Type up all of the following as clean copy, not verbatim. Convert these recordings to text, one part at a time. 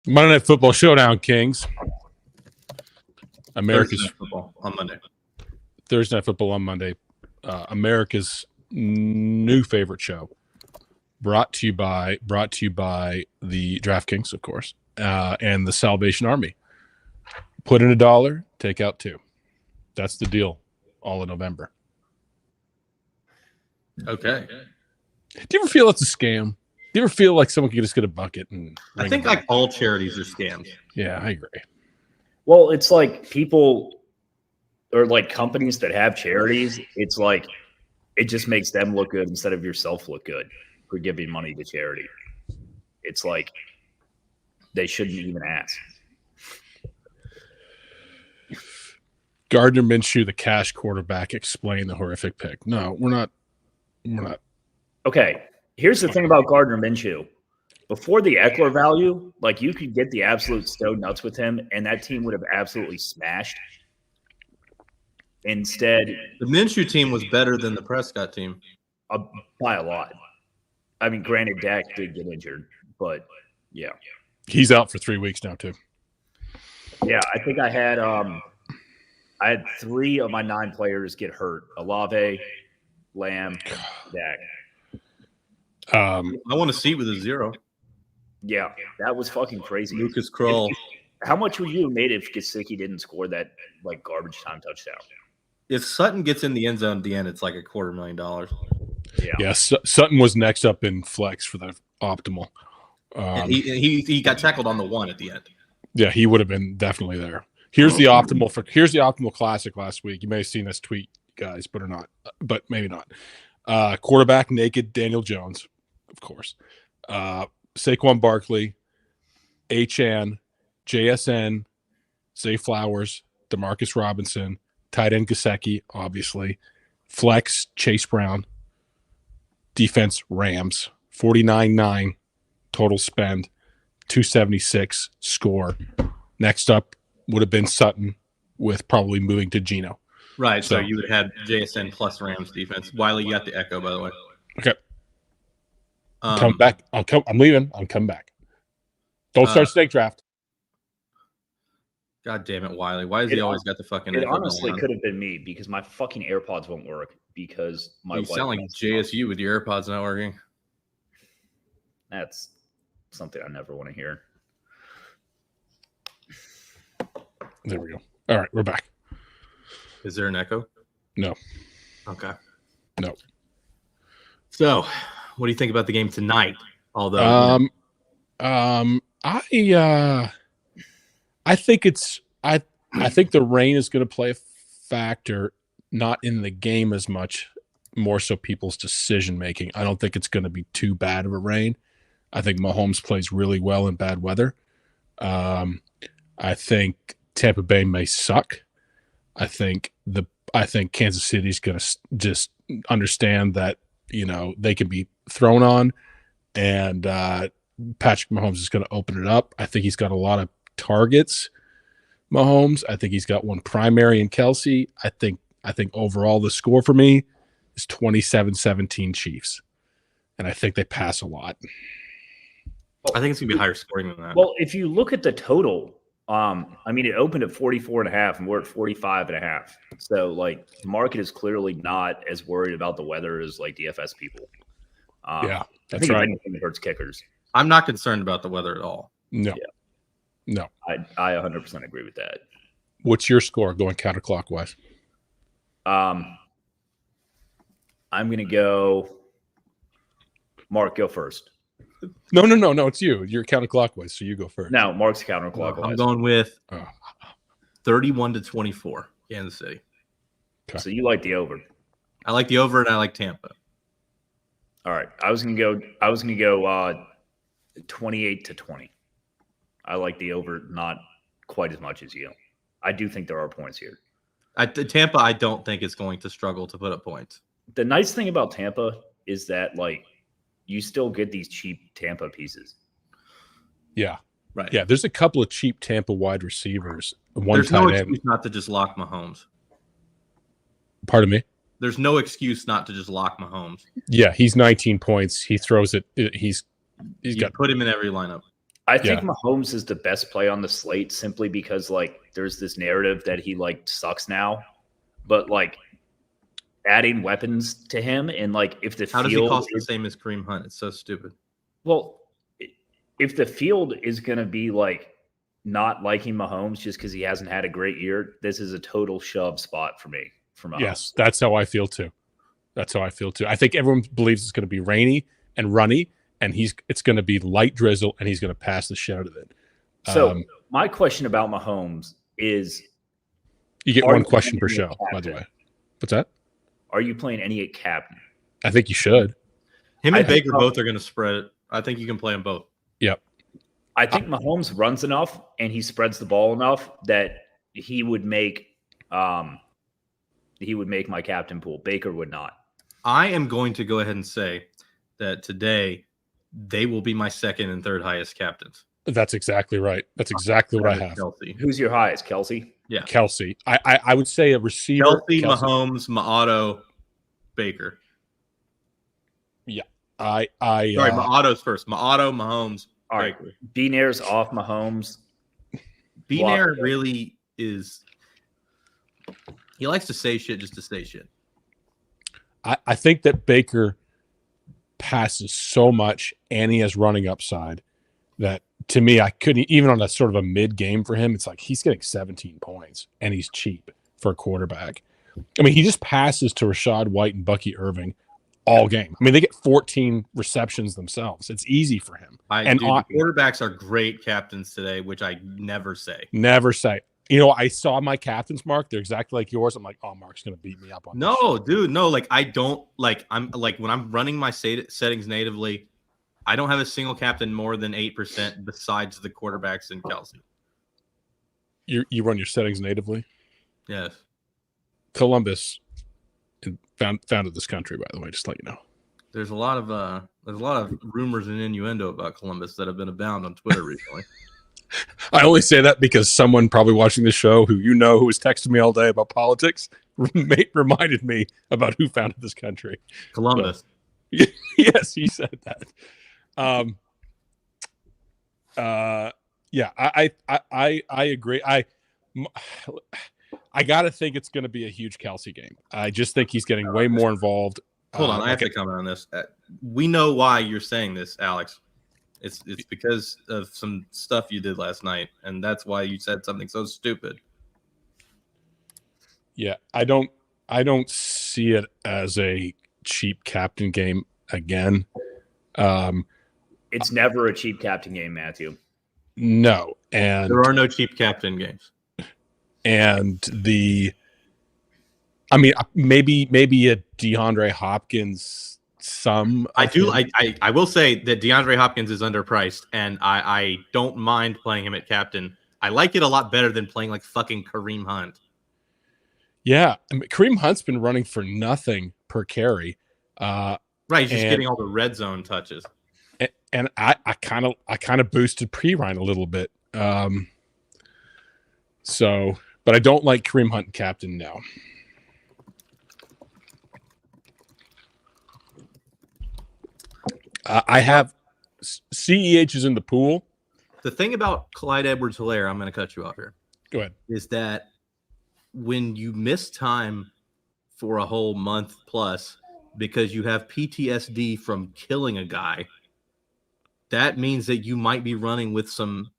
Monday Night Football Showdown, Kings. America's Thursday Night Football on Monday. Thursday Night Football on Monday. America's new favorite show. Brought to you by the DraftKings, of course, and the Salvation Army. Put in $1, take out $2. That's the deal. All in November. Okay. Do you ever feel it's a scam? Do you ever feel like someone could just get a bucket and? I think like all charities are scams. Yeah, I agree. Well, it's like people or like companies that have charities. It's like it just makes them look good instead of yourself look good for giving money to charity. It's like they shouldn't even ask. Gardner Minshew, the cash quarterback, explained the horrific pick. No, we're not. Okay, here's the thing about Gardner Minshew. Before the Eckler value, like you could get the absolute stone nuts with him, and that team would have absolutely smashed. Instead, the Minshew team was better than the Prescott team by a lot. I mean, granted, Dak did get injured, but yeah, he's out for 3 weeks now too. Yeah, I think I had 3 of my 9 players get hurt: Olave, Lamb, Dak. I want a seat with a 0. Yeah, that was fucking crazy. Lucas Kroll. How much would you have made if Gesicki didn't score that like garbage time touchdown? If Sutton gets in the end zone at the end, it's like $250,000. Yeah. Sutton was next up in flex for the optimal. He got tackled on the 1 at the end. Yeah, he would have been definitely there. Here's the optimal classic last week. You may have seen this tweet, guys, but maybe not. Quarterback naked Daniel Jones, of course. Saquon Barkley, H.N., JSN, Zay Flowers, Demarcus Robinson, tight end Gesicki, obviously. Flex, Chase Brown. Defense, Rams. 49.9 total spend. 276 score. Next up would have been Sutton with probably moving to Geno. Right, so you would have JSN plus Rams defense. Wiley, you got the echo, by the way. Okay. Come back. I'm leaving. I'm coming back. Don't start snake draft. God damn it, Wiley. Why has he always got the fucking It honestly could have been me because my fucking AirPods won't work because my You sound like JSU with your AirPods not working. That's something I never want to hear. There we go. All right, we're back. Is there an echo? No. Okay. No. So, what do you think about the game tonight? Although, I think I think the rain is going to play a factor, not in the game as much, more so people's decision making. I don't think it's going to be too bad of a rain. I think Mahomes plays really well in bad weather. I think Tampa Bay may suck. I think Kansas City's going to just understand that, they can be thrown on, and Patrick Mahomes is going to open it up. I think he's got a lot of targets, Mahomes. I think he's got one primary in Kelsey. I think overall the score for me is 27-17 Chiefs, and I think they pass a lot. I think it's going to be higher scoring than that. Well, if you look at the total, it opened at 44.5 and we're at 45.5. So like the market is clearly not as worried about the weather as like DFS people. Yeah, that's I think right. if anything, it hurts kickers. I'm not concerned about the weather at all. No. Yeah. No. I 100% agree with that. What's your score going counterclockwise? I'm going to go Mark, go first. No. It's you. You're counterclockwise, so you go first. No, Mark's counterclockwise. I'm going with 31-24, Kansas City. Okay. So you like the over? I like the over, and I like Tampa. All right, I was gonna go 28-20. I like the over, not quite as much as you. I do think there are points here. Tampa, I don't think is going to struggle to put up points. The nice thing about Tampa is that like you still get these cheap Tampa pieces. Yeah. Right. Yeah, there's a couple of cheap Tampa wide receivers. There's no excuse not to just lock Mahomes. Pardon me? There's no excuse not to just lock Mahomes. Yeah, he's 19 points. He throws it. He's got put him in every lineup. I think Mahomes is the best play on the slate simply because like there's this narrative that he like sucks now, but like adding weapons to him and like if the How field does he cost the same as Kareem Hunt? It's so stupid. Well, if the field is going to be like not liking Mahomes just because he hasn't had a great year, this is a total shove spot for me. For Mahomes. Yes, that's how I feel too. I think everyone believes it's going to be rainy and runny, and it's going to be light drizzle, and he's going to pass the shit out of it. So my question about Mahomes is, you get one question per show, by the way. What's that? Are you playing any at captain? I think you should. Him and Baker both are going to spread it. I think you can play them both. Yep. I think Mahomes runs enough and he spreads the ball enough that he would make my captain pool. Baker would not. I am going to go ahead and say that today they will be my second and third highest captains. That's exactly right. That's exactly what I have. Kelsey. Who's your highest, Kelsey? Yeah. Kelsey. I would say a receiver. Kelsey, Mahomes, Maotto, Baker. Yeah. Sorry, Maotto's first. Maotto, Mahomes, all right. Baker. B-Nair's off Mahomes. B-Nair really is – he likes to say shit just to say shit. I think that Baker passes so much and he has running upside that to me, I couldn't even on a sort of a mid game for him. It's like he's getting 17 points and he's cheap for a quarterback. I mean, he just passes to Rashad White and Bucky Irving all game. I mean, they get 14 receptions themselves. It's easy for him. Quarterbacks are great captains today, which I never say. Never say. You know, I saw my captains, Mark. They're exactly like yours. I'm like, oh, Mark's going to beat me up on this shit. Dude, no. Like, I don't like. I'm like when I'm running my settings natively, I don't have a single captain more than 8% besides the quarterbacks and Kelsey. You run your settings natively? Yes. Columbus founded this country, by the way, just to let you know. There's a lot of rumors and innuendo about Columbus that have been abound on Twitter recently. I only say that because someone probably watching the show who was texting me all day about politics reminded me about who founded this country. Columbus. So, yes, he said that. Yeah, I agree. I gotta think it's going to be a huge Kelsey game. I just think he's getting way more involved. Hold on, I have to comment on this. We know why you're saying this, Alex. It's because of some stuff you did last night, and that's why you said something so stupid. Yeah, I don't see it as a cheap captain game again. It's never a cheap captain game, Matthew. No, and there are no cheap captain games. And maybe a DeAndre Hopkins. I will say that DeAndre Hopkins is underpriced, and I don't mind playing him at captain. I like it a lot better than playing like fucking Kareem Hunt. Yeah, Kareem Hunt's been running for nothing per carry. Right, he's just getting all the red zone touches. And I kind of boosted Perine a little bit. But I don't like Kareem Hunt captain now. I have CEH is in the pool. The thing about Clyde Edwards-Helaire, I'm going to cut you off here. Go ahead. Is that when you miss time for a whole month plus because you have PTSD from killing a guy, that means that you might be running with some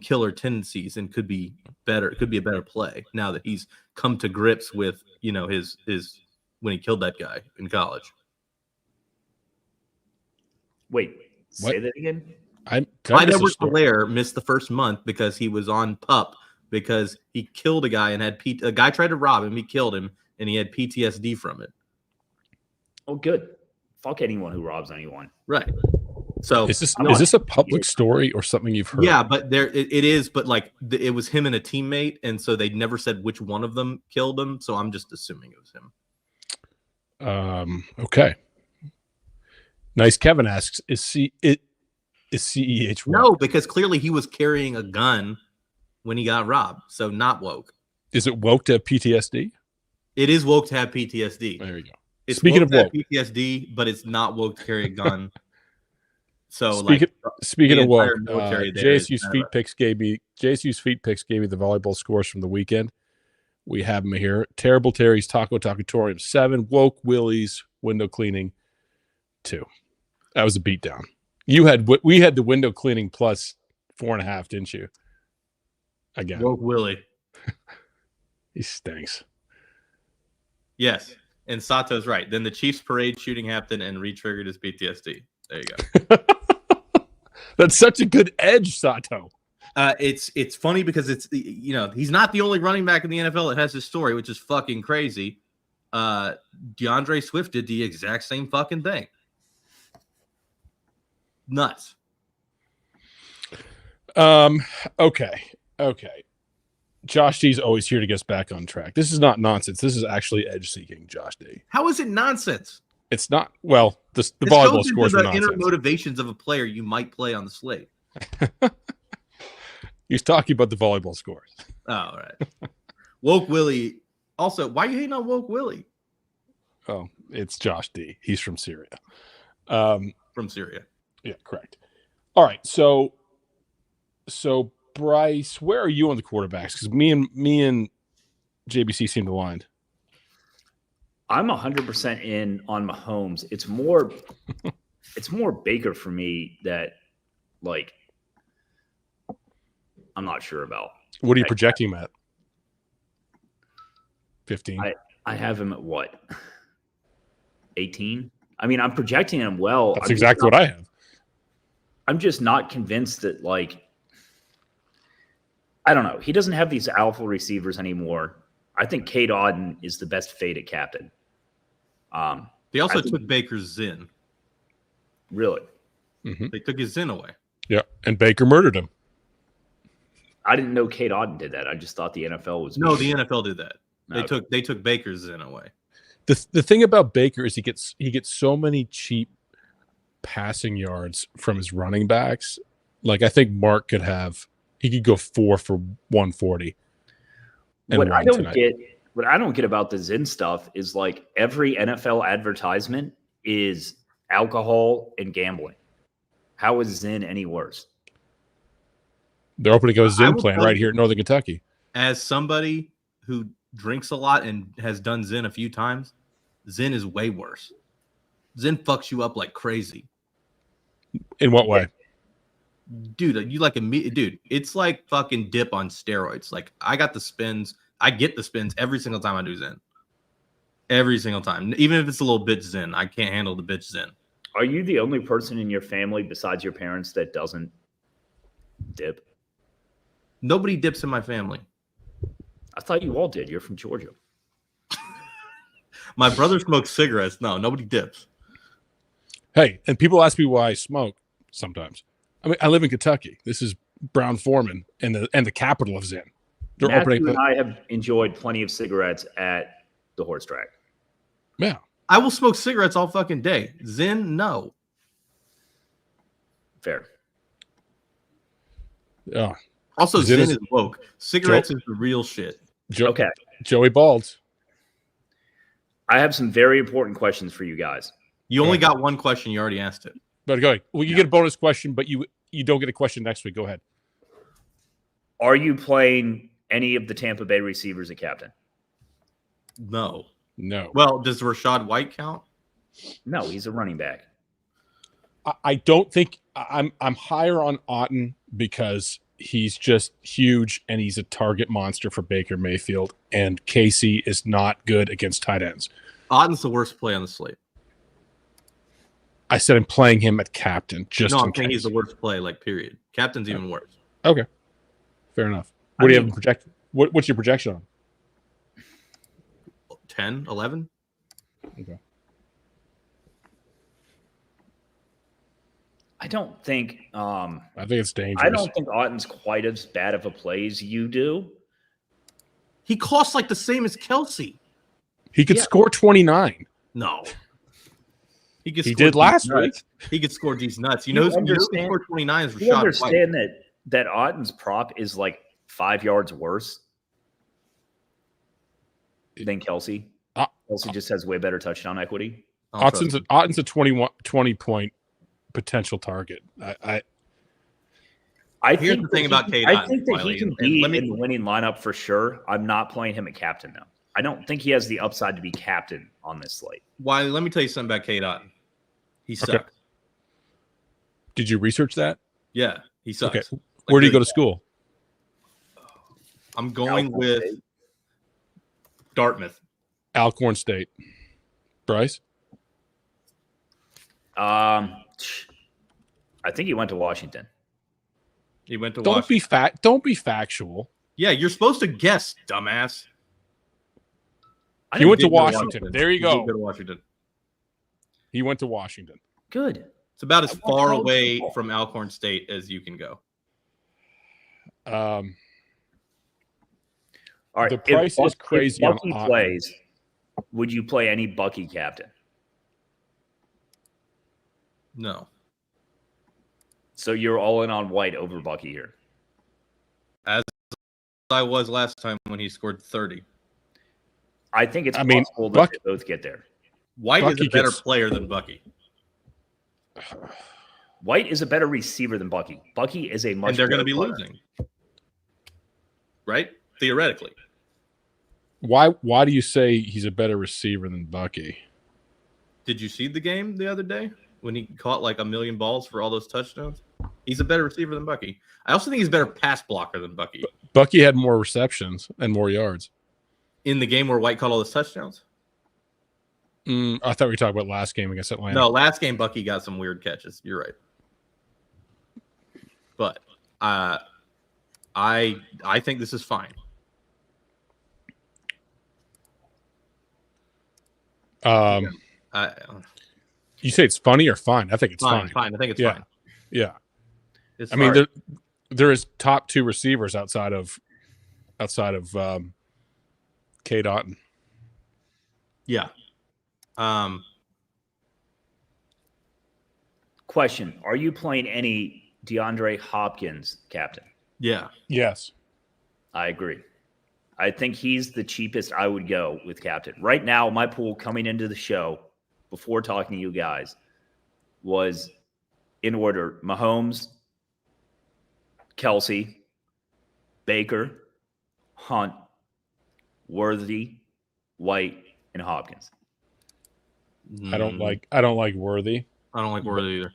killer tendencies and could be better. It could be a better play now that he's come to grips with, his when he killed that guy in college. Wait, say that again? Clyde Edwards-Helaire missed the first month because he was on PUP because he killed a guy and had a guy tried to rob him. He killed him and he had PTSD from it. Oh, good. Fuck anyone who robs anyone. Right. So is this a public story or something you've heard? Yeah, but it is. But like it was him and a teammate, and so they never said which one of them killed him. So I'm just assuming it was him. Okay. Nice. Kevin asks, is CEH woke? No, because clearly he was carrying a gun when he got robbed. So not woke. Is it woke to have PTSD? It is woke to have PTSD. There you go. It's Speaking woke of woke, PTSD, but it's not woke to carry a gun. So Speaking the of woke, entire military there is JSU's kind feet of picks gave me the volleyball scores from the weekend. We have them here. Terrible Terry's Taco Tacotorium 7, Woke Willie's window cleaning 2. That was a beatdown. We had the window cleaning plus 4.5, didn't you? Again, Woke Willie. he stinks. Yes, and Sato's right. Then the Chiefs parade shooting happened and re-triggered his PTSD. There you go. That's such a good edge, Sato. It's funny because it's he's not the only running back in the NFL that has this story, which is fucking crazy. DeAndre Swift did the exact same fucking thing. Nuts. Okay. Josh D's always here to get us back on track. This is not nonsense. This is actually edge seeking, Josh D. How is it nonsense? It's not. Well, the This volleyball goes scores into are the inner nonsense. motivations of a player you might play on the slate. He's talking about the volleyball scores. Oh, all right. Woke Willie. Also, why are you hating on Woke Willie? Oh, it's Josh D. He's from Syria. From Syria. Yeah, correct. All right, so Bryce, where are you on the quarterbacks? Because me and JBC seem aligned. I'm 100% in on Mahomes. It's more Baker for me that, like, I'm not sure about. What are you projecting him at? 15. I have him at what? 18? I mean, I'm projecting him well. That's exactly what I have. I'm just not convinced that, like, I don't know. He doesn't have these alpha receivers anymore. I think Cade Auden is the best fade at captain. They also took Baker's Zin. Really? Mm-hmm. They took his Zin away. Yeah, and Baker murdered him. I didn't know Cade Auden did that. I just thought the NFL was. No, the NFL did that. Okay. They took Baker's Zin away. The thing about Baker is he gets so many cheap passing yards from his running backs. Like, I think Mark could go 4 for 140. What I don't get about the Zin stuff is, like, every NFL advertisement is alcohol and gambling. How is Zin any worse? They're opening a Zin plant right here in Northern Kentucky. As somebody who drinks a lot and has done Zin a few times, Zin is way worse. Zin fucks you up like crazy. In what way? Dude, it's like fucking dip on steroids. Like, I get the spins every single time I do Zin. Every single time. Even if it's a little bit Zin, I can't handle the bitch Zin. Are you the only person in your family besides your parents that doesn't dip? Nobody dips in my family. I thought you all did. You're from Georgia. My brother smokes cigarettes. No, nobody dips. Hey, and people ask me why I smoke sometimes. I mean, I live in Kentucky. This is Brown Forman and the capital of Zin. They're Matthew and I have enjoyed plenty of cigarettes at the horse track. Yeah. I will smoke cigarettes all fucking day. Zin, no. Fair. Yeah. Also, Zin is woke. Cigarettes is the real shit. Okay. Joey Balds. I have some very important questions for you guys. You only got one question. You already asked it. But go ahead. Well, you get a bonus question, but you don't get a question next week. Go ahead. Are you playing any of the Tampa Bay receivers at captain? No. Well, does Rashad White count? No, he's a running back. I don't think I'm higher on Otten because he's just huge and he's a target monster for Baker Mayfield, and Casey is not good against tight ends. Otten's the worst play on the slate. I said I'm playing him at captain. I'm saying he's the worst play, like, period. Captain's even worse. Okay. Fair enough. What do you have projected? What's your projection on? 10, 11? Okay. I don't think I think it's dangerous. I don't think Otten's quite as bad of a play as you do. He costs like the same as Kelsey. He could score 29. No. He did last week. He could score these nuts. You know who scored 29 is Rashad You understand White. that Otten's prop is like 5 yards worse than Kelsey? Kelsey just has way better touchdown equity. Otten's a 20 point potential target. Here's the thing about Cade. I think that Wiley, he can and be let me- in the winning lineup for sure. I'm not playing him at captain though. I don't think he has the upside to be captain on this slate. Wiley, let me tell you something about Cade Otton. He sucks. Okay. Did you research that? Yeah, he sucks. Okay. Like, Where do you really go to school? I'm going with Dartmouth. Alcorn State. Bryce? I think he went to Washington. He went to Don't Washington. don't be factual. Yeah, you're supposed to guess, dumbass. He went to did go Washington. There you He go. did go to Washington. He went to Washington. Good. It's about as I want far college away football. from Alcorn State as you can go. All right. The price is crazy If on Bucky Otton. plays, would you play any Bucky captain? No. So you're all in on White over Bucky here. As I was last time when he scored 30. I think it's I mean, possible that they both get there. White Bucky is a better gets- player than Bucky. White is a better receiver than Bucky. Bucky is a much And they're going to better be player. losing. Right? Theoretically. Why do you say he's a better receiver than Bucky? Did you see the game the other day when he caught like a million balls for all those touchdowns? He's a better receiver than Bucky. I also think he's a better pass blocker than Bucky. Bucky had more receptions and more yards. In the game where White caught all those touchdowns? I thought we were talking about last game against Atlanta. No, last game Bucky got some weird catches. You're right. But I think this is fine. You say it's funny or fine? I think it's fine. Fine. I think it's Yeah. fine. Yeah. It's I mean, fine. there is top two receivers outside of Cade Otton. Yeah. Question: are you playing any DeAndre Hopkins captain? Yeah. Yes. I agree. I think he's the cheapest I would go with captain. Right now, my pool coming into the show before talking to you guys was in order: Mahomes, Kelsey, Baker, Hunt, Worthy, White, and Hopkins. I don't like Worthy. I don't like Worthy either.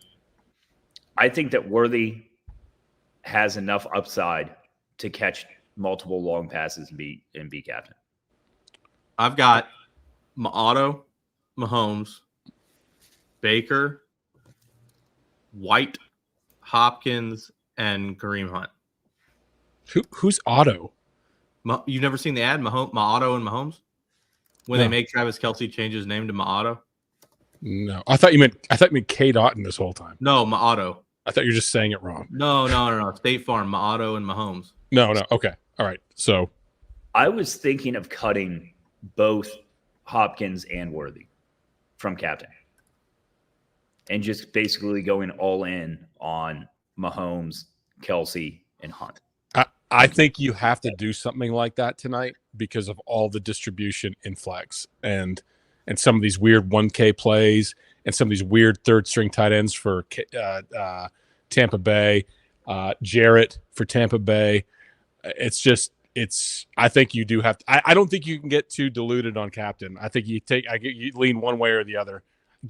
I think that Worthy has enough upside to catch multiple long passes and be captain. I've got Otto, Mahomes, Baker, White, Hopkins, and Kareem Hunt. Who's Otto? You've never seen the ad, Otto and Mahomes? When No. they make Travis Kelce change his name to Otto? No, I thought you meant Cade Otton this whole time. No, Otto. I thought you were just saying it wrong. No. State Farm, Otto and Mahomes. No. Okay. All right. So I was thinking of cutting both Hopkins and Worthy from captain and just basically going all in on Mahomes, Kelsey, and Hunt. I think you have to do something like that tonight because of all the distribution in flex and some of these weird 1K plays and some of these weird third string tight ends for Tampa Bay, Jarrett for Tampa Bay. I think you do have to. I don't think you can get too diluted on captain. I think you lean one way or the other.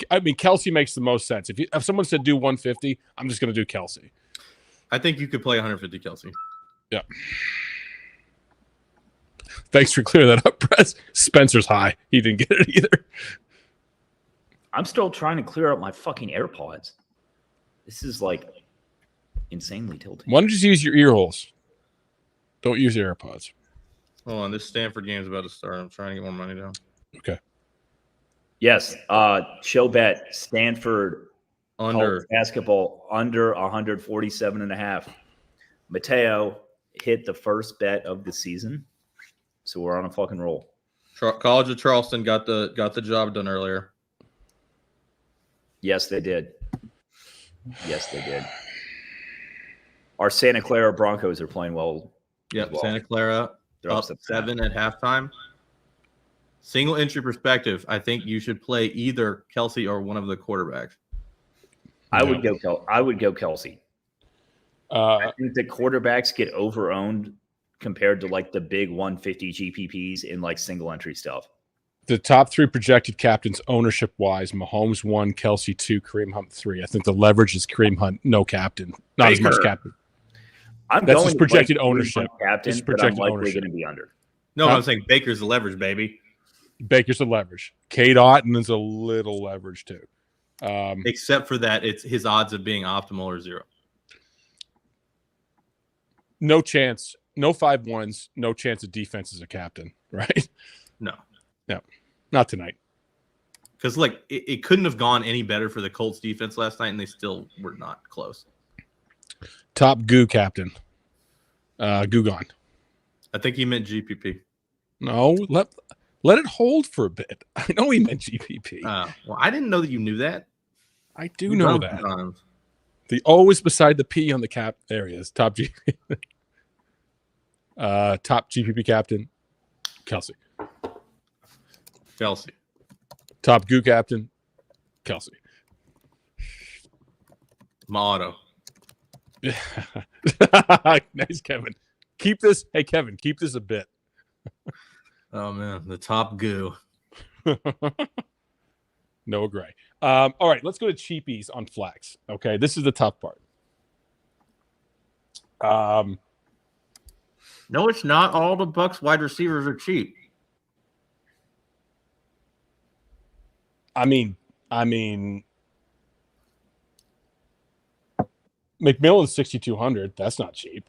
I mean, Kelsey makes the most sense. If someone said do 150, I'm just going to do Kelsey. I think you could play 150 Kelce. Yeah. Thanks for clearing that up, Press. Spencer's high. He didn't get it either. I'm still trying to clear up my fucking AirPods. This is like insanely tilting. Why don't you just use your ear holes? Don't use your AirPods. Hold on, this Stanford game is about to start. I'm trying to get more money down. Okay. Yes. Show bet Stanford Under. basketball under 147.5. Mateo hit the first bet of the season. So we're on a fucking roll. College of Charleston got the job done earlier. Yes, they did. Our Santa Clara Broncos are playing well. Yep, well. Santa Clara They're up 7 at halftime. Single entry perspective, I think you should play either Kelsey or one of the quarterbacks. I would go Kelsey. I think the quarterbacks get over-owned compared to like the big 150 GPPs in like single entry stuff. The top 3 projected captains ownership wise: Mahomes 1, Kelsey 2, Kareem Hunt 3. I think the leverage is Kareem Hunt, no captain, not Baker. as much captain. I'm That's going his projected ownership. Captain, His but I'm projected likely ownership. going to be under. No, I'm saying Baker's the leverage, baby. Baker's the leverage. Kate Otten is a little leverage too. Except for that, it's his odds of being optimal are 0. No chance. No 5-1s. No chance of defense as a captain, right? No. Not tonight. Because like it couldn't have gone any better for the Colts defense last night, and they still were not close. Top goo captain. Goo gone. I think he meant GPP. No, let it hold for a bit. I know he meant GPP. Well, I didn't know that you knew that. I do know that. Sometimes. The O is beside the P on the cap. There he is. Top GPP. Top GPP captain, Kelsey. Kelsey. Top goo captain, Kelsey. My auto. Nice, Kevin. Keep this. Hey, Kevin, keep this a bit. Oh, man. The top goo. Noah Gray. All right, let's go to cheapies on flex. Okay, this is the tough part. No, it's not. All the Bucs wide receivers are cheap. I mean, McMillan's 6,200. That's not cheap.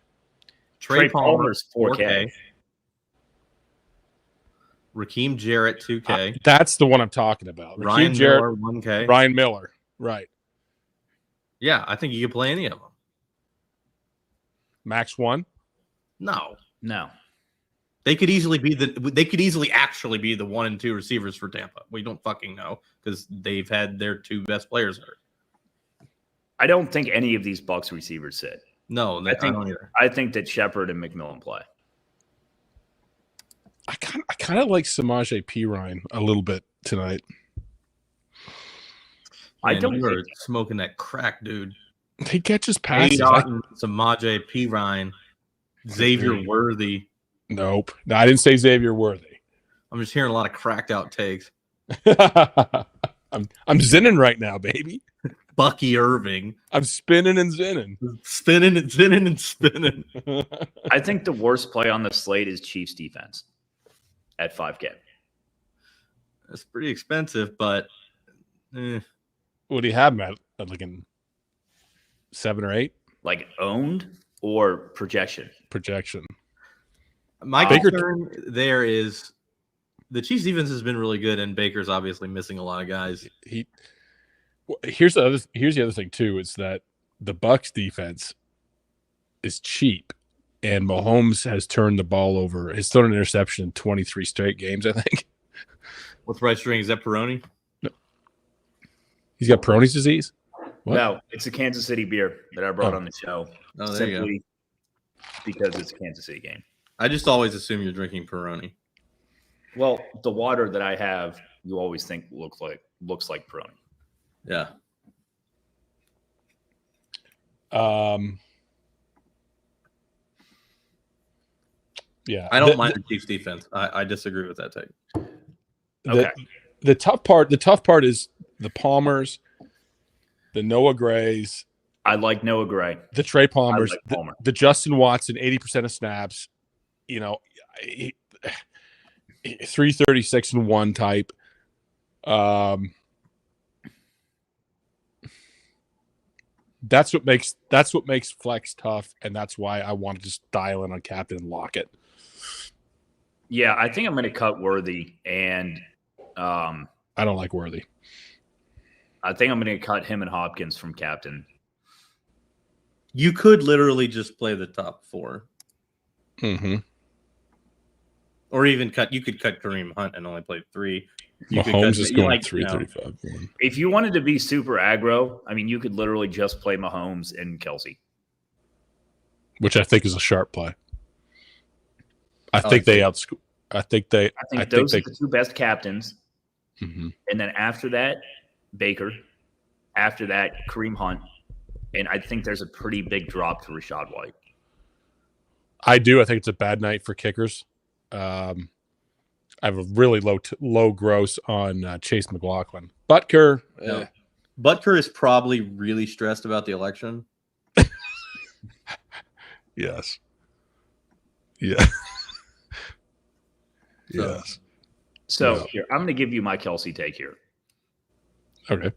Trey Palmer's Palmer's 4K. Raheem Jarrett 2K. That's the one I'm talking about. Ryan Jarrett, Miller 1K. Ryan Miller. Right. Yeah, I think you could play any of them. Max 1. No. They could easily actually be the 1 and 2 receivers for Tampa. We don't fucking know because they've had their 2 best players hurt. I don't think any of these Bucs receivers sit. No, I don't either. I think that Shepard and McMillan play. I kind of like Samaje Perine a little bit tonight. Man, you were smoking that crack, dude. He catches passes. Samaje Perine, Xavier Worthy. Nope. No, I didn't say Xavier Worthy. I'm just hearing a lot of cracked out takes. I'm zinning right now, baby. Bucky Irving. I'm spinning and zinning. Spinning and zinning and spinning. I think the worst play on the slate is Chiefs defense at 5K. That's pretty expensive, but What do you have, Matt? Like in 7 or 8? Like owned or projection? Projection. My concern there is the Chiefs defense has been really good, and Baker's obviously missing a lot of guys. Here's the other thing too, is that the Bucs defense is cheap, and Mahomes has turned the ball over. He's thrown an interception in 23 straight games, I think. What's right string? Is that Peroni? No. He's got Peroni's disease? What? No, it's a Kansas City beer that I brought on the show. Oh, there you go. Because it's a Kansas City game. I just always assume you're drinking Peroni. Well, the water that I have, you always think looks like Peroni. Yeah. Yeah. I don't mind the Chiefs defense. I disagree with that take. Okay. The tough part is the Palmers, the Noah Grays. I like Noah Gray. The Trey Palmers, like Palmer. the Justin Watson, 80% of snaps, 336 and 1 type. That's what makes flex tough, and that's why I want to just dial in on captain and lock it. Yeah, I think I'm going to cut Worthy, and I don't like Worthy. I think I'm going to cut him and Hopkins from captain. You could literally just play the top 4. Mm-hmm. Or even you could cut Kareem Hunt and only play 3. Mahomes is going 335. If you wanted to be super aggro, I mean, you could literally just play Mahomes and Kelsey. Which I think is a sharp play. I think those are the 2 best captains. Mm-hmm. And then after that, Baker. After that, Kareem Hunt. And I think there's a pretty big drop to Rachaad White. I do. I think it's a bad night for kickers. I have a really low gross on Chase McLaughlin. Butker. No. Butker is probably really stressed about the election. Yes. Yeah. Yes. So here, I'm going to give you my Kelsey take here. Okay.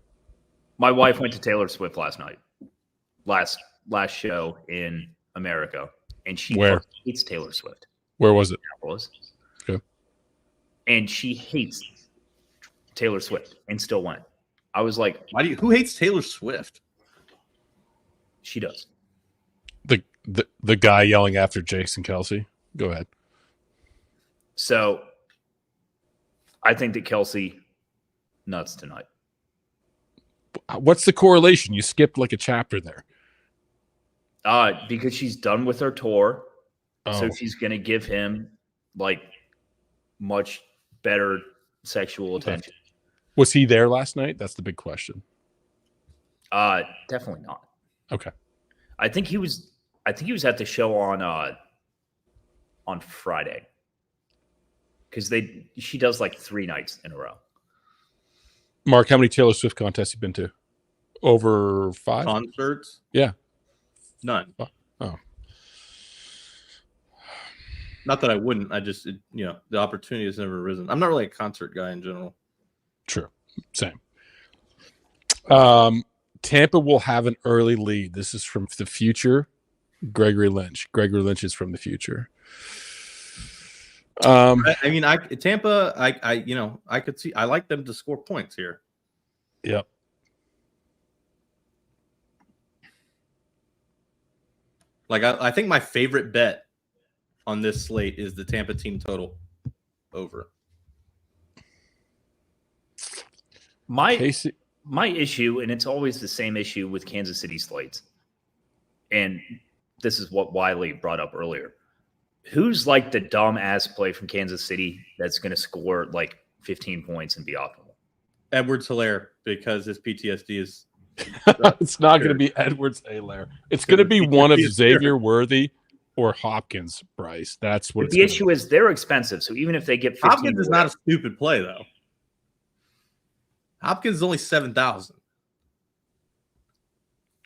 My wife went to Taylor Swift last night, last show in America, and she hates Taylor Swift. Where was it? Okay. And she hates Taylor Swift and still went. I was like, who hates Taylor Swift? She does. The guy yelling after Jason Kelsey. Go ahead. So I think that Kelsey nuts tonight. What's the correlation? You skipped like a chapter there. Because she's done with her tour. Oh. So she's going to give him like much better sexual attention. Was he there last night? That's the big question. Definitely not. Okay. I think he was at the show on Friday. Because she does like 3 nights in a row. Mark, how many Taylor Swift contests you been to? Over 5? Concerts? Yeah. None. Oh. Not that I wouldn't. I just, the opportunity has never arisen. I'm not really a concert guy in general. True. Same. Tampa will have an early lead. This is from the future. Gregory Lynch. Gregory Lynch is from the future. Tampa, I could see. I like them to score points here. Yep. Like I think my favorite bet on this slate is the Tampa team total over. My issue, and it's always the same issue with Kansas City slates, and this is what Wiley brought up earlier. Who's like the dumb ass play from Kansas City that's going to score like 15 points and be optimal? Edwards-Helaire, because his PTSD is. It's not going to be Edwards-Helaire. It's going to be one of Xavier Worthy or Hopkins, Bryce. That's what the issue is. They're expensive, so even if they get 15, Hopkins is not a stupid play though. Hopkins is only 7,000.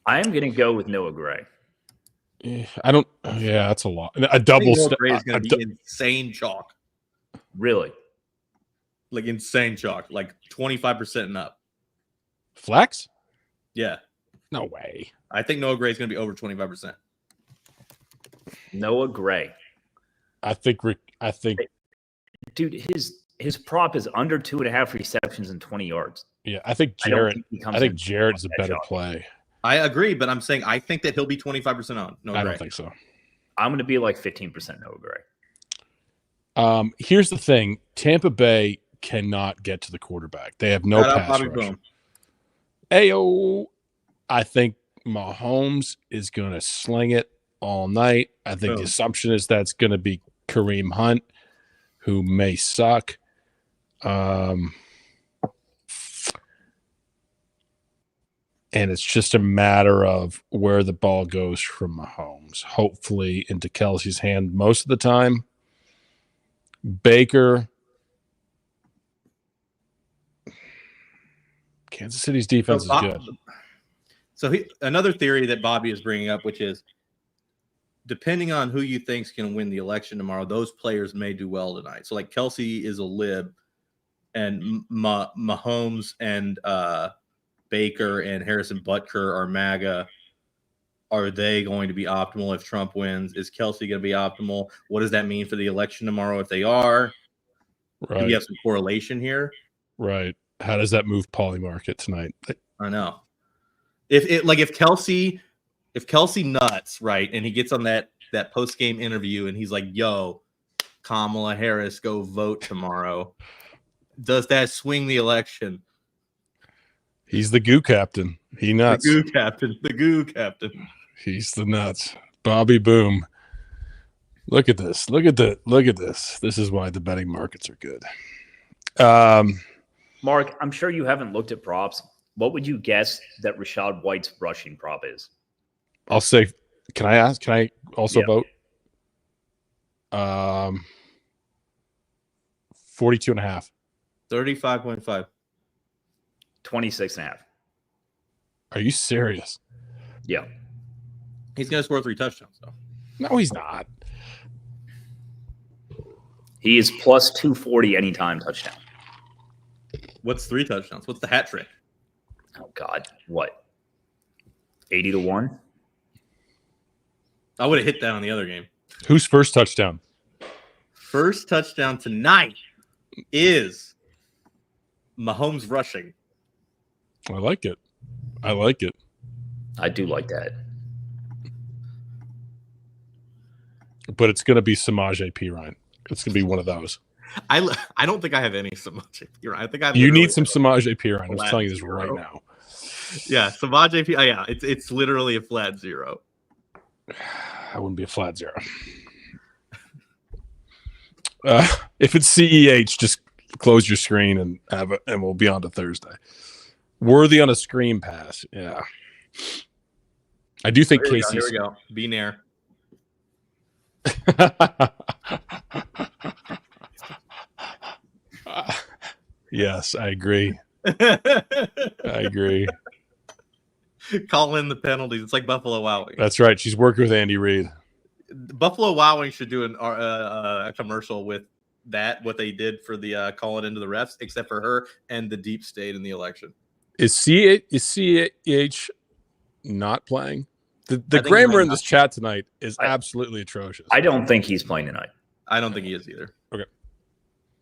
I am going to go with Noah Gray. I don't. Yeah, that's a lot. A double Noah Gray is going to be insane chalk. Really? Like insane chalk, like 25% and up. Flex? Yeah. No way. I think Noah Gray is going to be over 25%. Noah Gray. I think. Dude, his prop is under 2.5 receptions and 20 yards. Yeah, I think Jarrett. I think Jarrett is a better play. I agree, but I'm saying I think that he'll be 25% on. I don't think so. I'm going to be like 15% Noah Gray. Here's the thing: Tampa Bay cannot get to the quarterback. They have no pass rush. Ayo, I think Mahomes is going to sling it all night. I think the assumption is that's going to be Kareem Hunt, who may suck. And it's just a matter of where the ball goes from Mahomes. Hopefully into Kelsey's hand most of the time. Baker. Kansas City's defense is good. So another theory that Bobby is bringing up, which is depending on who you think's going to win the election tomorrow, those players may do well tonight. So like Kelsey is a lib, and Mahomes and Baker and Harrison Butker are MAGA. Are they going to be optimal if Trump wins? Is Kelsey going to be optimal? What does that mean for the election tomorrow if they are? Right. Do we have some correlation here? Right. How does that move Poly Market tonight? I know. If Kelsey nuts, right, and he gets on that post-game interview and he's like, yo, Kamala Harris, go vote tomorrow. Does that swing the election? He's the goo captain. He nuts. The goo captain. He's the nuts. Bobby Boom. Look at this. Look at this. This is why the betting markets are good. Mark, I'm sure you haven't looked at props. What would you guess that Rachaad White's rushing prop is? I'll say, can I also Yeah. vote? 42.5. 35.5. 26.5. Are you serious? Yeah. He's going to score 3 touchdowns, though. No, he's not. He is plus 240 anytime touchdown. What's 3 touchdowns? What's the hat trick? Oh, God. What? 80-1? I would have hit that on the other game. Whose first touchdown? First touchdown tonight is Mahomes rushing. I like it. I do like that. But it's going to be Samaj AP, Ryan. It's going to be one of those. I don't think I have any Samaj AP. I think I You need some Samaj AP, Ryan. I'm flat telling you this 0. right now. Yeah, Samaj AP. Oh, yeah, it's literally a flat 0. That wouldn't be a flat 0. If it's CEH, just close your screen and have it, and we'll be on to Thursday. Worthy on a screen pass. Yeah. I do think Casey. Here we go. Be near. Yes, I agree. Call in the penalties. It's like Buffalo Wild Wings. That's right. She's working with Andy Reid. Buffalo Wild Wings should do a commercial with that, what they did for the calling into the refs, except for her and the deep state in the election. Is CEH not playing? The grammar in this chat tonight is absolutely atrocious. I don't think he's playing tonight. I don't think he is either. Okay.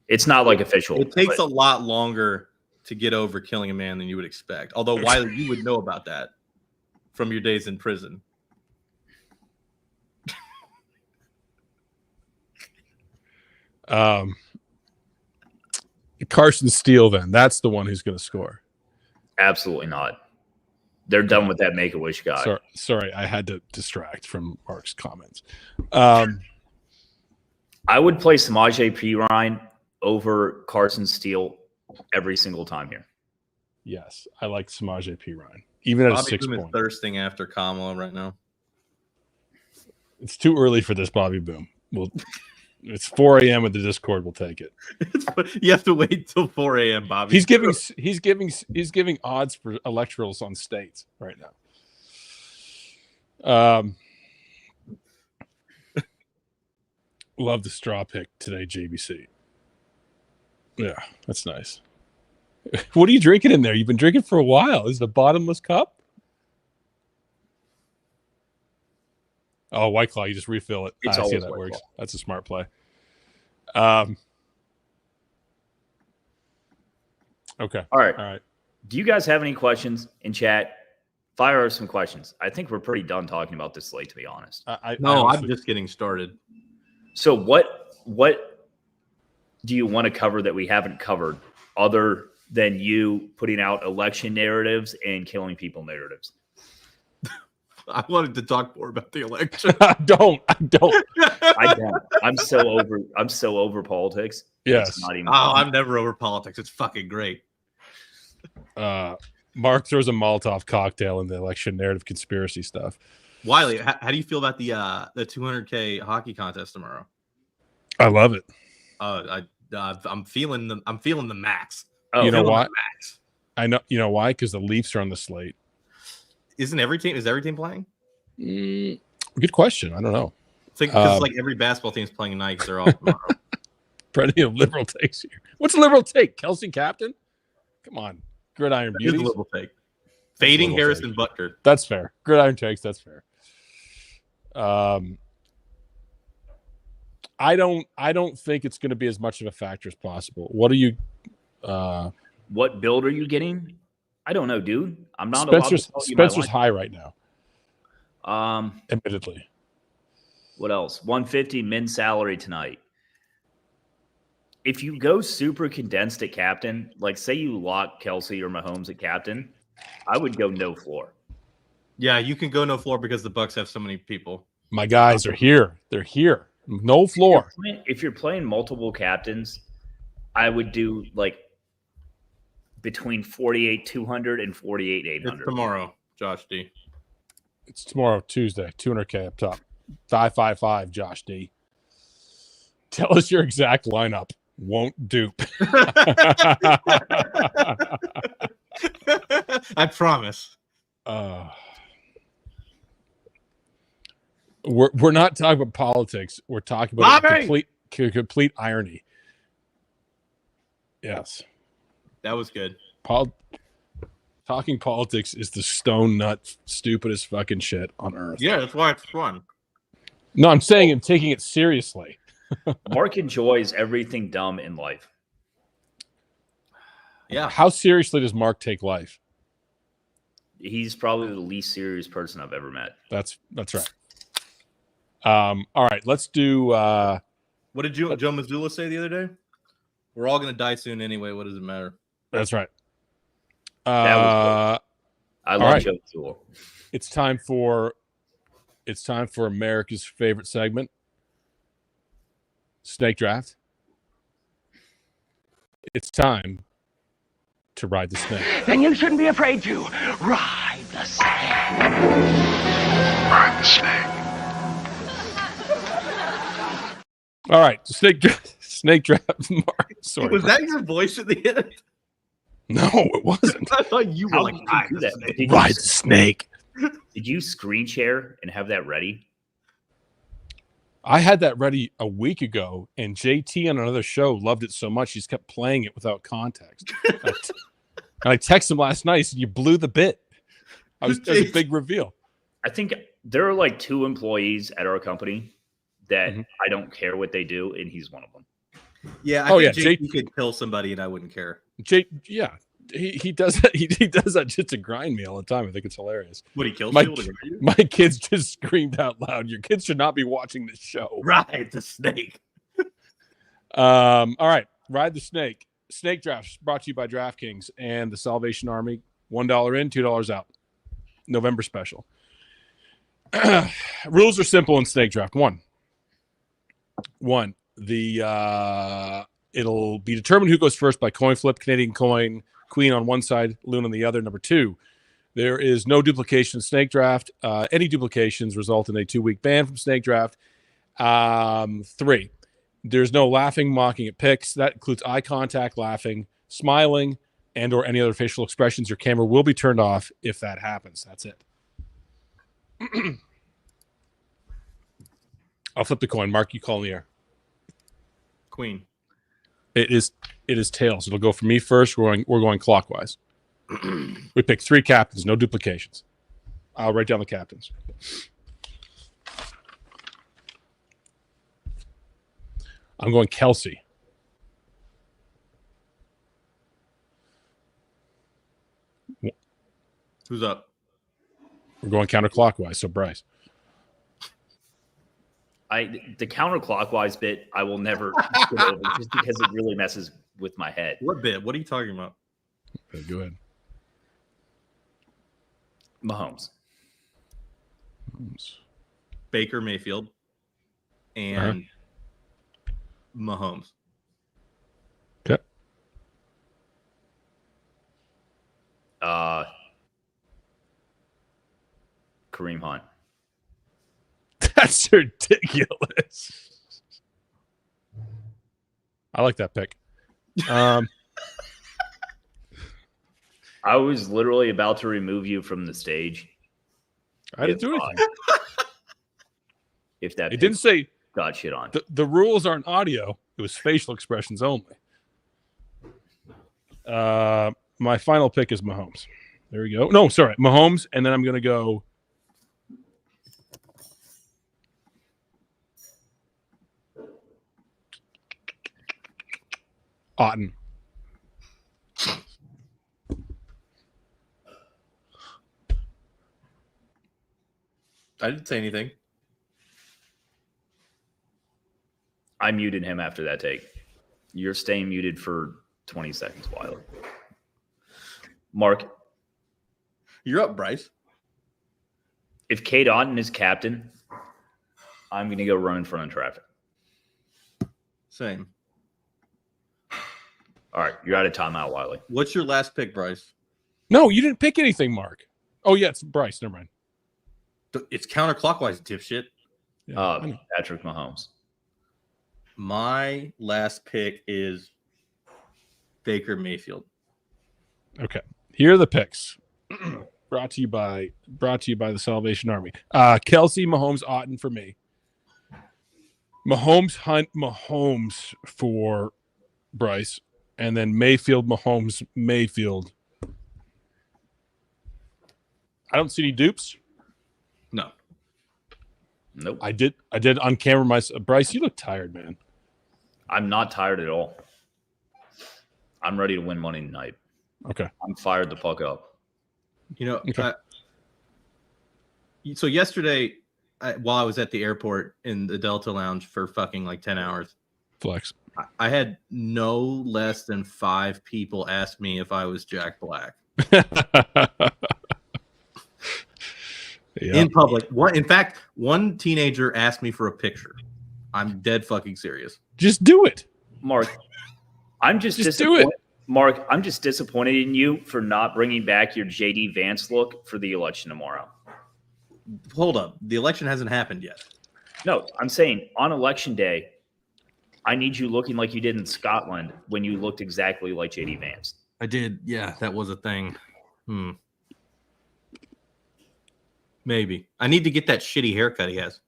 It's not like official. It takes a lot longer to get over killing a man than you would expect. Although, Wiley, you would know about that from your days in prison. Carson Steele, then. That's the one who's going to score. Absolutely not. They're done with that Make-A-Wish guy. Sorry, I had to distract from Mark's comments. I would play Samaj AP, Ryan, over Carson Steele every single time here. Yes, I like Samaj AP, Ryan. Even at Bobby a 6 Boom point. is thirsting after Kamala right now. It's too early for this, Bobby Boom. It's 4 a.m. with the Discord. We'll take it. You have to wait till 4 a.m., Bobby. He's giving odds for electorals on states right now. Love the straw pick today, JBC. Yeah, that's nice. What are you drinking in there? You've been drinking for a while. Is it a bottomless cup? Oh, White Claw. You just refill it. I see how that works. That's a smart play. Okay. All right. Do you guys have any questions in chat? Fire us some questions. I think we're pretty done talking about this slate, to be honest. I'm just getting started. So what do you want to cover that we haven't covered other than you putting out election narratives and killing people narratives? I wanted to talk more about the election. I don't. I'm so over politics. Yes. I'm never over politics. It's fucking great. Mark throws a Molotov cocktail in the election narrative conspiracy stuff. Wiley, how do you feel about the $200K hockey contest tomorrow? I love it. I'm feeling the max. Oh, you know why? I know. You know why? Because the Leafs are on the slate. Is every team playing? Good question. I don't know. Because like every basketball team is playing tonight because they're off tomorrow. Plenty of liberal takes here. What's a liberal take? Kelsey Captain? Come on. Gridiron Beauties? Liberal take. Fading Harrison Butker. That's fair. Gridiron takes. That's fair. I don't think it's going to be as much of a factor as possible. What are you? What build are you getting? I don't know, dude. I'm not. Spencer's high right now. Admittedly. What else? 150 min salary tonight. If you go super condensed at captain, like say you lock Kelsey or Mahomes at captain, I would go no floor. Yeah, you can go no floor because the Bucks have so many people. My guys are here. They're here. No floor. If you're playing multiple captains, I would do like between 48,200 and 48,800. It's tomorrow, Josh D. It's tomorrow, Tuesday, 200K up top. 555, Josh D. Tell us your exact lineup. Won't dupe. I promise. We're not talking about politics. We're talking about complete irony. Yes. That was good. Talking politics is the stone nut stupidest fucking shit on earth. Yeah, that's why it's fun. No, I'm saying I'm taking it seriously. Mark enjoys everything dumb in life. Yeah. How seriously does Mark take life? He's probably the least serious person I've ever met. That's right. All right, let's do. What did Joe Mazzulla say the other day? We're all gonna die soon anyway. What does it matter? That's right. That was I love right. Joe Mazzulla. It's time for America's favorite segment, Snake Draft. It's time to ride the snake. Then you shouldn't be afraid to ride the snake. Ride the snake. All right, snake draft. Mark, sorry, Was that your voice at the end? No, it wasn't. I thought you were How like, did you do that? Ride the snake. Did you screen share and have that ready? I had that ready a week ago, and JT on another show loved it so much he's kept playing it without context. And I texted him last night. He said, "You blew the bit." That was a big reveal. I think there are like 2 employees at our company that I don't care what they do, and he's one of them. Yeah. I think JT could kill somebody, and I wouldn't care. Yeah. He does that. He does that just to grind me all the time. I think it's hilarious. Would he kill people? My kids just screamed out loud. Your kids should not be watching this show. Ride the snake. All right, ride the snake. Snake Draft brought to you by DraftKings and the Salvation Army. $1 in, $2 out. November special. Rules are simple in Snake Draft. One. It'll be determined who goes first by coin flip. Canadian coin. Queen on one side, loon on the other. Number 2, there is no duplication in Snake Draft. Any duplications result in a 2-week ban from Snake Draft. 3, there's no laughing, mocking at picks. That includes eye contact, laughing, smiling, and or any other facial expressions. Your camera will be turned off if that happens. That's it. I'll flip the coin. Mark, you call in the air. Queen. It is tails. It'll go for me first. We're going clockwise. We pick 3 captains, no duplications. I'll write down the captains. I'm going Kelsey. Who's up? We're going counterclockwise, so Bryce. The counterclockwise bit I will never get over just because it really messes with my head. What bit? What are you talking about? Okay, go ahead. Mahomes. Baker Mayfield and Mahomes. Okay. Kareem Hunt. That's ridiculous. I like that pick. I was literally about to remove you from the stage. I didn't do anything. If that it didn't say got shit on. The rules aren't audio. It was facial expressions only. My final pick is Mahomes. There we go. No, sorry, Mahomes, and then I'm going to go. Otten. I didn't say anything. I muted him after that take. You're staying muted for 20 seconds, Wiley. Mark. You're up, Bryce. If Cade Otton is captain, I'm going to go run in front of traffic. Same. All right, you're out of timeout, Wiley. What's your last pick, Bryce? No, you didn't pick anything, Mark. Oh, yeah, it's Bryce. Never mind. It's counterclockwise, dipshit. Yeah, Patrick Mahomes. My last pick is Baker Mayfield. okay. Here are the picks. Brought to you by the Salvation Army. Kelsey, Mahomes, Otten for me. Mahomes, Hunt, Mahomes for Bryce, and then Mayfield, Mahomes, Mayfield. I don't see any dupes. No. Nope. I did on camera myself. Bryce, you look tired, man. I'm not tired at all. I'm ready to win money tonight. Okay. I'm fired the fuck up. Okay. So yesterday, while I was at the airport in the Delta Lounge for fucking like 10 hours, Flex. I had no less than 5 people ask me if I was Jack Black. Yeah. In public. In fact, one teenager asked me for a picture. I'm dead fucking serious. Just do it. Mark, I'm just do disappointed. it. Mark, I'm just disappointed in you for not bringing back your JD Vance look for the election tomorrow. Hold up. The election hasn't happened yet. No, I'm saying on election day, I need you looking like you did in Scotland when you looked exactly like JD Vance. I did. Yeah, that was a thing. Maybe. I need to get that shitty haircut he has.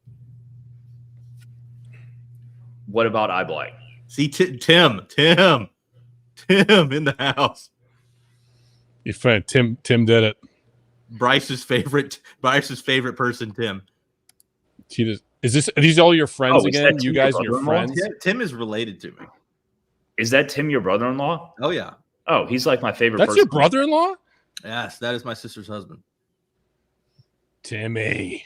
What about eye black? See, Tim in the house. Your friend Tim did it. Bryce's favorite person, Tim. Are these all your friends Oh, is again? that You Tim, your guys and your brother-in-law? friends? Tim is related to me. Is that Tim, your brother-in-law? Oh, yeah. Oh, he's like my favorite That's person. your brother-in-law? Yes, that is my sister's husband. Timmy.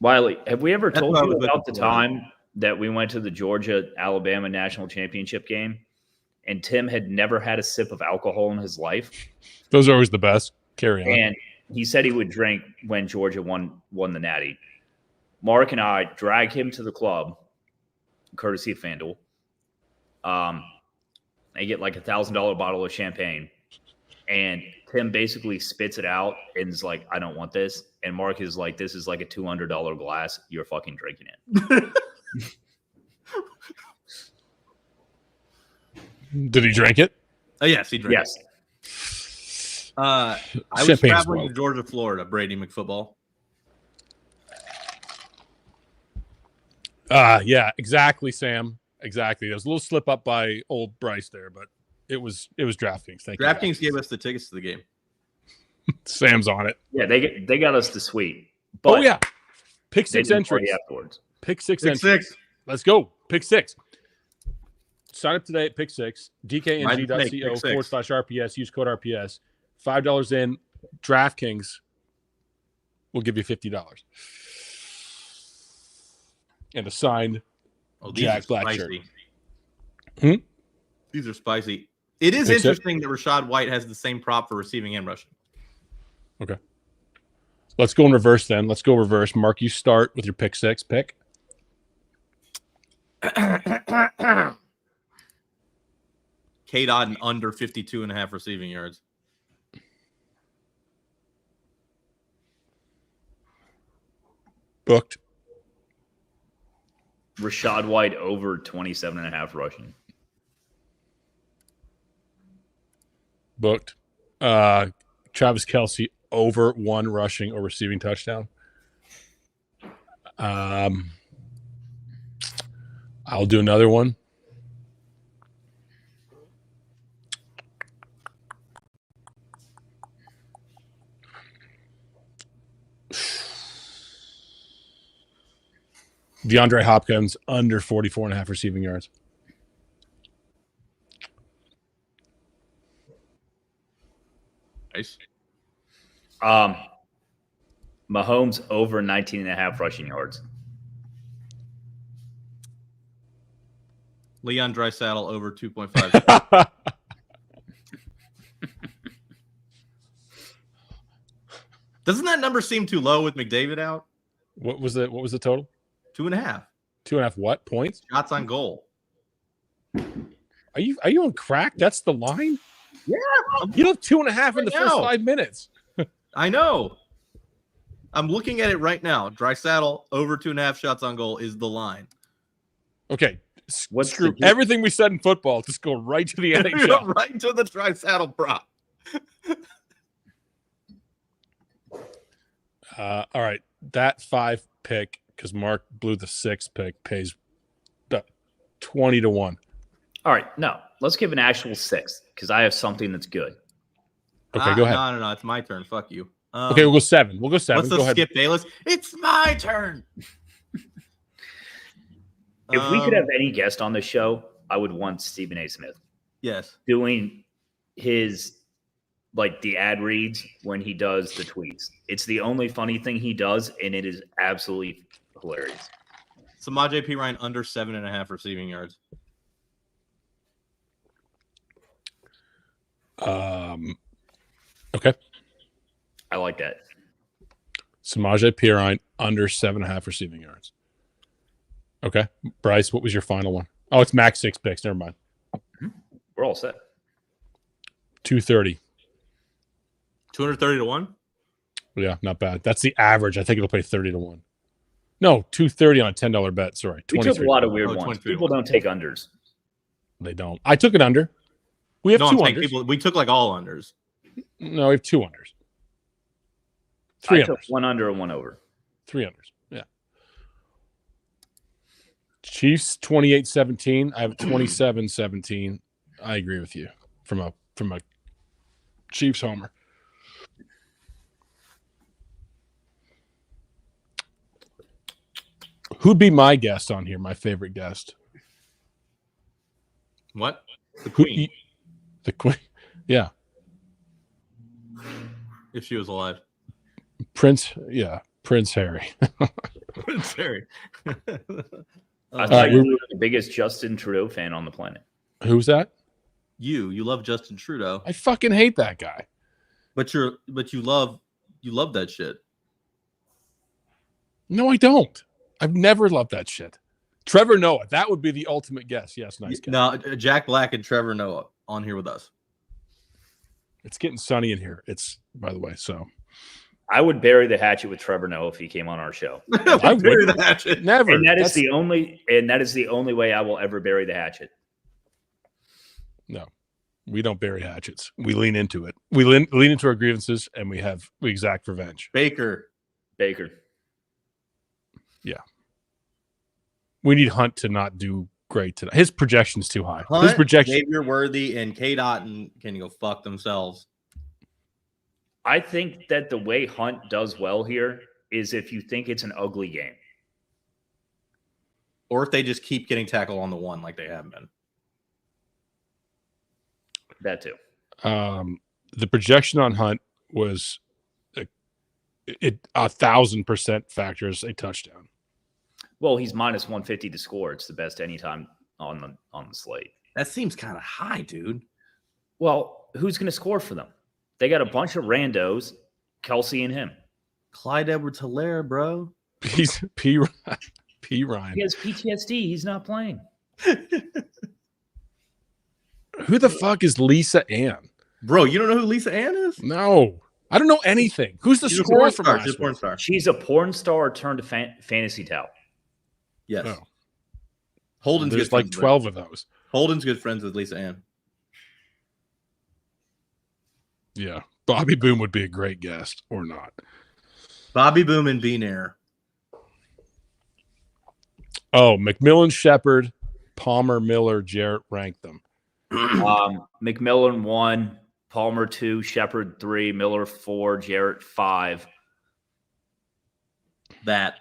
Wiley, have we ever That's told what I you was about the looking for. time that we went to the Georgia-Alabama national championship game and Tim had never had a sip of alcohol in his life? Those are always the best. Carry on. And he said he would drink when Georgia won the Natty. Mark and I drag him to the club, courtesy of FanDuel. I get like $1,000 bottle of champagne. And Tim basically spits it out and is like, I don't want this. And Mark is like, this is like a $200 glass. You're fucking drinking it. Did he drink it? Oh, yes, he drank. Yes. I was Champagne's traveling wild. to Georgia, Florida, Brady McFootball. Yeah, exactly, Sam. Exactly. There was a little slip up by old Bryce there, but it was DraftKings. Thank you. DraftKings gave us the tickets to the game. Sam's on it. Yeah, they got us the suite. But Oh yeah. Pick they 6 didn't party entries. afterwards. Pick 6 Pick entries. 6. Let's go. Pick 6. Sign up today at Pick 6. Pick 6. DKNG.co/RPS. Use code RPS. $5 in. DraftKings will give you $50. And a signed These Jack are Black spicy. shirt. These are spicy. It is Pick 6. interesting that Rachaad White has the same prop for receiving and rushing. Okay. Let's go in reverse then. Let's go reverse. Mark, you start with your pick 6 pick. Kate Otten under 52.5 receiving yards. Booked. Rachaad White over 27.5 rushing. Booked. Travis Kelce over 1 rushing or receiving touchdown. I'll do another one. DeAndre Hopkins under 44.5 receiving yards. Nice. Mahomes over 19.5 rushing yards. Leon Dreisaitl over 2.5. Doesn't that number seem too low with McDavid out? What was the total? 2.5 2.5 what points? shots on goal. Are you on crack? That's the line? Yeah. You have 2.5 in the I first know. 5 minutes. I know. I'm looking at it right now. Draisaitl over 2.5 shots on goal is the line. Okay. What's Screw the- everything we said in football. Just go right to the NHL. Right to the Draisaitl prop. All right. That 5 pick, because Mark blew the 6 pick, pays 20 to 1. All right, no. Let's give an actual 6 because I have something that's good. Okay, go ahead. No. It's my turn. Fuck you. Okay, we'll go 7. We'll go 7. What's the Go ahead. Skip Bayless? It's my turn. If we could have any guest on the show, I would want Stephen A. Smith Yes. doing his the ad reads when he does the tweets. It's the only funny thing he does, and it is absolutely hilarious. Samaje Perine under 7.5 receiving yards. Okay. I like that. Samaje Perine under 7.5 receiving yards. Okay. Bryce, what was your final one? Oh, it's max 6 picks. Never mind. We're all set. 230. 230 to 1? Yeah, not bad. That's the average. I think it'll pay 30 to 1. No, 230 on a $10 bet. Sorry. We took a lot of weird Oh, ones. 23 People don't take unders. They don't. I took it under. We have No, 2 I'm saying unders. we took like all unders. No, we have 2 unders. 3 I took unders. 1 under and 1 over. 3 unders. Yeah. Chiefs 28-17. I have 27-17. I agree with you from a Chiefs homer. Who'd be my guest on here? My favorite guest. What? The Who- Queen, The Queen. Yeah. if she was alive. Prince. Yeah. Prince Harry. Sorry. I right, thought you we're- were the biggest Justin Trudeau fan on the planet. Who's that? You love Justin Trudeau, I fucking hate that guy. but you love that shit. No, I don't. I've never loved that shit. Trevor Noah. That would be the ultimate guess. Yes, nice guy. No, Jack Black and Trevor Noah on here with us. It's getting sunny in here. It's, by the way, so. I would bury the hatchet with Trevor Noah if he came on our show. I would. Bury the hatchet. Never. And that is That's- the only way I will ever bury the hatchet. No, we don't bury hatchets. We lean into it. We lean into our grievances, and we exact revenge. Baker. We need Hunt to not do great today. His projection's too high. Hunt, His projection. Xavier Worthy, and K. Dotton can go fuck themselves. I think that the way Hunt does well here is if you think it's an ugly game. Or if they just keep getting tackled on the one like they have been. That too. The projection on Hunt was 1,000% factors a touchdown. Well, he's minus 150 to score. It's the best anytime on the slate. That seems kind of high, dude. Well, who's going to score for them? They got a bunch of randos, Kelsey and him. Clyde Edwards-Helaire, bro. He's P. Ryan. He has PTSD. He's not playing. Who the fuck is Lisa Ann? Bro, you don't know who Lisa Ann is? No, I don't know anything. Who's the She's a scorer porn from star. last She's a porn week? star. She's a porn star turned to fantasy tout. Yes. Oh. Holden's There's good like friends with 12 of those. Holden's good friends with Lisa Ann. Yeah, Bobby Boone would be a great guest, or not. Bobby Boom and Bean Air. Oh, McMillan, Shepard, Palmer, Miller, Jarrett ranked them. McMillan 1, Palmer 2, Shepard 3, Miller 4, Jarrett 5. That.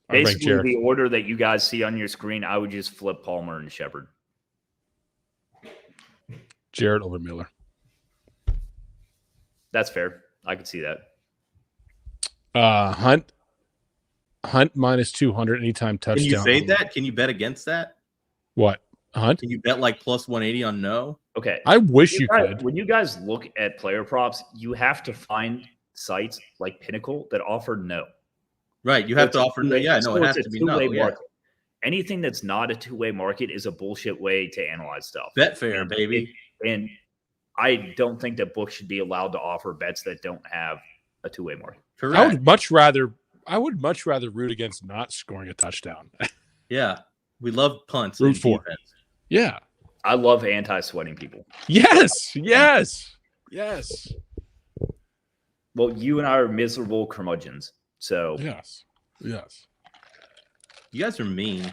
I ranked Basically, Jarrett. the order that you guys see on your screen, I would just flip Palmer and Shepard. Jarrett over Miller. That's fair. I could see that. Hunt minus 200 anytime touchdown. Can you fade that? Can you bet against that? What? Hunt? Can you bet like plus 180 on no? Okay. I wish you could. When you guys look at player props, you have to find sites like Pinnacle that offer no. Right. You have to offer no. Yeah, no, it has it's a to be no. two-way Yeah. market. Anything that's not a two-way market is a bullshit way to analyze stuff. Bet fair, baby. And I don't think that books should be allowed to offer bets that don't have a two-way mark. Correct. I would much rather root against not scoring a touchdown. Yeah. We love punts. Root and for. defense. Yeah. I love anti-sweating people. Yes. Well, you and I are miserable curmudgeons. So Yes. You guys are mean.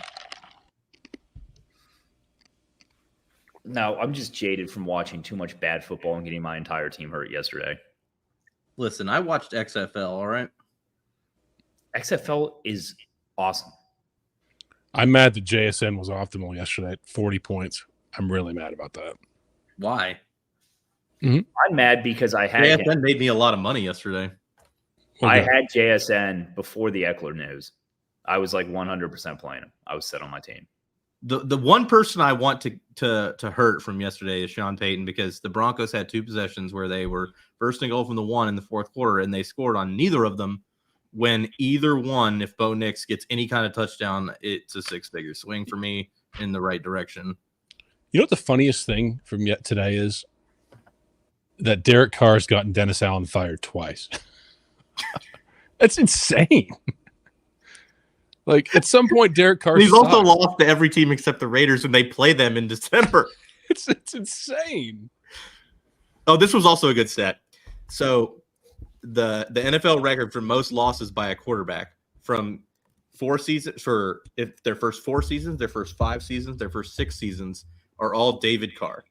now I'm just jaded from watching too much bad football and getting my entire team hurt yesterday. Listen, I watched XFL, all right? XFL is awesome. I'm mad that JSN was optimal yesterday at 40 points. I'm really mad about that. Why? I'm mad because I had JSN made me a lot of money yesterday. I had JSN before the Eckler news. I was like 100% playing him. I was set on my team. The one person I want to hurt from yesterday is Sean Payton, because the Broncos had 2 possessions where they were first and goal from the 1 in the fourth quarter, and they scored on neither of them. When either one, if Bo Nix gets any kind of touchdown, it's a 6-figure swing for me in the right direction. You know what the funniest thing from yet today is? That Derek Carr's gotten Dennis Allen fired twice. That's insane. Like, at some point, Derek Carr He's also sucks. lost to every team except the Raiders when they play them in December. It's insane. Oh, this was also a good stat. So the NFL record for most losses by a quarterback from 4 seasons, for if their first 4 seasons, their first 5 seasons, their first 6 seasons are all David Carr.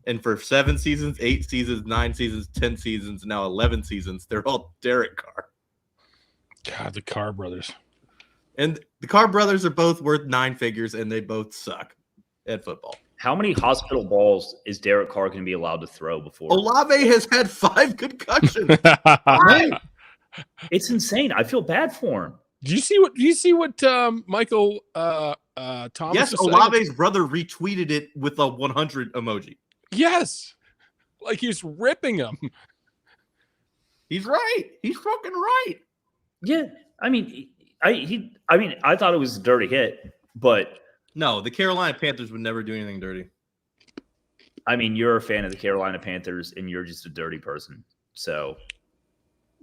And for 7 seasons, 8 seasons, 9 seasons, 10 seasons, now 11 seasons, they're all Derek Carr. God, the Carr brothers. And the Carr brothers are both worth 9 figures, and they both suck at football. How many hospital balls is Derek Carr going to be allowed to throw before? Olave has had 5 concussions. It's insane. I feel bad for him. Do you see what Michael Thomas? Yes, is saying? Olave's brother retweeted it with a 100 emoji. Yes, like he's ripping him. He's right. He's fucking right. Yeah, I mean, I thought it was a dirty hit, but No, the Carolina Panthers would never do anything dirty. I mean, you're a fan of the Carolina Panthers, and you're just a dirty person. So,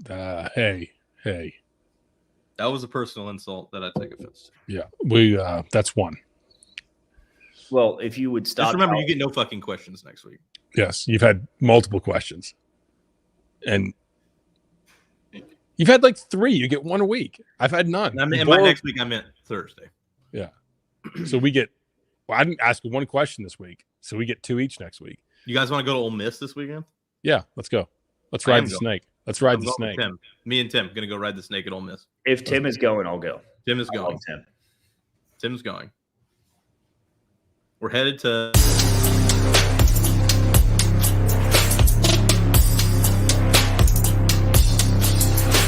Hey. That was a personal insult that I take offense to. Yeah, we that's one. well, if you would stop. Just remember, you get no fucking questions next week. Yes, you've had multiple questions, and you've had like 3. You get 1 a week. I've had none. And by next week, I meant Thursday. Yeah. So we get. Well, I didn't ask 1 question this week, so we get 2 each next week. You guys want to go to Ole Miss this weekend? Yeah, let's go. Let's I ride am the going. snake. Let's ride I'm the going with snake. Tim. Me and Tim going to go ride the snake at Ole Miss. If Tim is going, I'll go. Tim is I going. love Tim. Tim's going. We're headed to